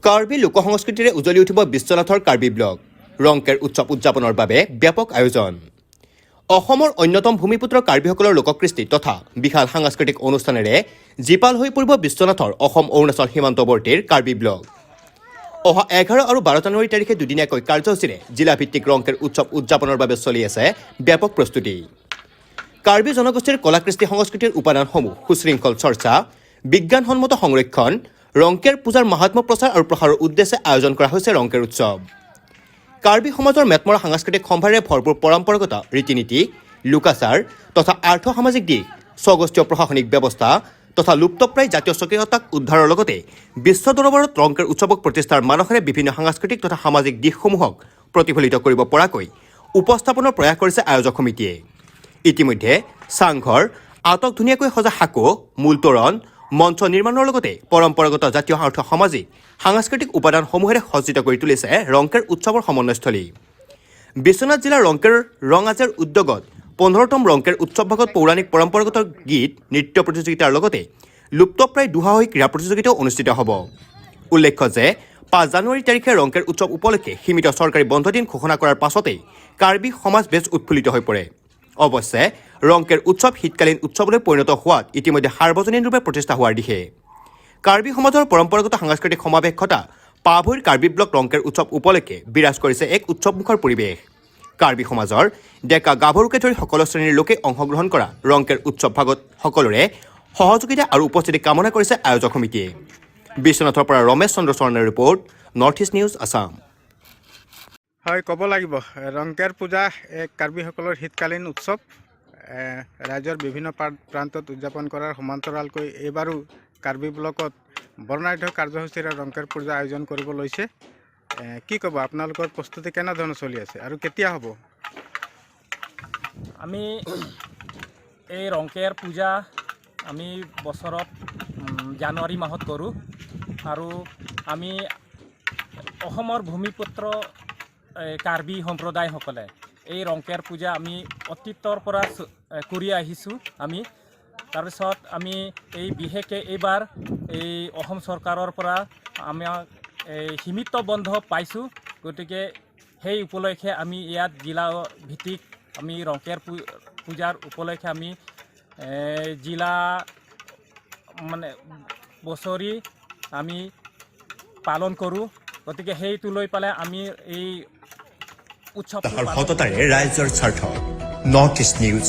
কাৰ্বি লোকসংস্কৃতিৰে উজ্বলি উঠিব বিশ্বনাথৰ কাৰ্বি ব্লক ৰংকেৰ উৎসৱ উদযাপনৰ বাবে ব্যাপক আয়োজন অসমৰ অন্যতম ভূমিপুত্ৰ কাৰ্বিসকলৰ লোককৃষ্টি তথা বিশাল সাংস্কৃতিক অনুষ্ঠানেৰে জীপাল হৈ পৰিব বিশ্বনাথৰ অসম অৰুণাচল সীমান্তৱৰ্তীৰ কাৰ্বি ব্লক অহা 11 আৰু 12 জানুৱাৰী তাৰিখে দুদিনীয়াকৈ কাৰ্যসূচীৰে জিলাভিত্তিক ৰংকেৰ উৎসৱ উদযাপনৰ বাবে চলি আছে ব্যাপক প্ৰস্তুতি কাৰ্বি জনগোষ্ঠীৰ কলাকৃষ্টি সংস্কৃতিৰ উপাদানসমূহ সুশৃংখল চৰ্চা বিজ্ঞানসন্মত সংৰক্ষণ ৰংকেৰ পূজাৰ মাহাত্ম্য প্ৰচাৰ আৰু প্ৰসাৰৰ উদ্দেশ্যে আয়োজন কৰা হৈছে ৰংকেৰ উৎসৱ কাৰ্বি সমাজৰ মেটমৰা সাংস্কৃতিক সম্ভাৰেৰে ভৰপূৰ পৰম্পৰাগত ৰীতি-নীতি লোকাচাৰ তথা আৰ্থ সামাজিক দিশ স্বগোষ্ঠীয় প্ৰশাসনিক ব্যৱস্থা তথা লুপ্তপ্ৰায় জাতীয় স্বকীয়তাক উদ্ধাৰৰ লগতে বিশ্ব দৰবাৰত ৰংকেৰ উৎসৱক প্ৰতিষ্ঠাৰ মানসেৰে বিভিন্ন সাংস্কৃতিক তথা সামাজিক দিশসমূহক প্ৰতিফলিত কৰিব পৰাকৈ উপস্থাপনৰ প্ৰয়াস কৰিছে আয়োজক সমিতিয়ে ইতিমধ্যে চাংঘৰ আটক ধুনীয়াকৈ সজা সাঁকো মূল তোৰণ মঞ্চ নিৰ্মাণৰ লগতে পৰম্পৰাগত জাতীয় আৰ্থ সামাজিক সাংস্কৃতিক উপাদানসমূহেৰে সজ্জিত কৰি তুলিছে ৰংকেৰ উৎসৱৰ সমন্বয়স্থলী বিশ্বনাথ জিলাৰ ৰংকেৰ ৰঙাজেৰ উদ্যোগত 15তম ৰংকেৰ উৎসৱ ভাগত পৌৰাণিক পৰম্পৰাগত গীত নৃত্য প্ৰতিযোগিতাৰ লগতে লুপ্তপ্ৰায় দুঃসাহসিক ক্ৰীড়া প্ৰতিযোগিতাও অনুষ্ঠিত হ'ব উল্লেখ্য যে 5 জানুৱাৰী তাৰিখে ৰংকেৰ উৎসৱ উপলক্ষে সীমিত চৰকাৰী বন্ধদিন ঘোষণা কৰাৰ পাছতেই কাৰ্বি সমাজ বেছ উৎফুল্লিত হৈ পৰে অৱশ্যে ৰংকেৰ উৎসৱ শীতকালীন উৎসৱলৈ পৰিণত হোৱাত ইতিমধ্যে সাৰ্বজনীন ৰূপে প্ৰতিষ্ঠা হোৱাৰ দিশে কাৰ্বি সমাজৰ পৰম্পৰাগত সাংস্কৃতিক সমাৱেশ ঘটা পাভৈৰ কাৰ্বি ব্লক ৰংকেৰ উৎসৱ উপলক্ষে বিৰাজ কৰিছে এক উৎসৱমুখৰ পৰিৱেশ কাৰ্বি সমাজৰ ডেকা গাভৰুকে ধৰি সকলো শ্ৰেণীৰ লোকে অংশগ্ৰহণ কৰা ৰংকেৰ উৎসৱ ভাগত সকলোৰে সহযোগিতা আৰু উপস্থিতি কামনা কৰিছে আয়োজক সমিতিয়ে বিশ্বনাথৰ পৰা ৰমেশ চন্দ্ৰ চৰণৰ report north east news Assam হয় ক'ব লাগিব ৰংকেৰ পূজা এক কাৰ্বিসকলৰ শীতকালীন উৎসৱ ৰাজ্যৰ বিভিন্ন প্ৰান্তত উদযাপন কৰাৰ সমান্তৰালকৈ এইবাৰো কাৰ্বি ব্লকত বৰ্ণাঢ্য কাৰ্যসূচীৰে ৰংকেৰ পূজা আয়োজন কৰিব লৈছে কি ক'ব আপোনালোকৰ প্ৰস্তুতি কেনেধৰণে চলি আছে আৰু কেতিয়া হ'ব আমি এই ৰংকেৰ পূজা আমি বছৰত জানুৱাৰী মাহত কৰোঁ আৰু আমি অসমৰ ভূমিপুত্ৰ কাৰ্বি সম্প্ৰদায়সকলে এই ৰংকেৰ পূজা আমি অতীতৰ পৰা কৰি আহিছোঁ আমি তাৰপিছত আমি এই বিশেষকৈ এইবাৰ এই অসম চৰকাৰৰ পৰা আমাক সীমিত বন্ধ পাইছোঁ গতিকে সেই উপলক্ষে আমি ইয়াত জিলা ভিত্তিক আমি ৰংকেৰ পূজাৰ উপলক্ষে আমি জিলা মানে বছৰি আমি পালন কৰোঁ গতিকে সেইটো লৈ পেলাই আমি এই উৎসৱ সততাৰে ৰাইজৰ স্বাৰ্থ নৰ্থ ইষ্ট নিউজ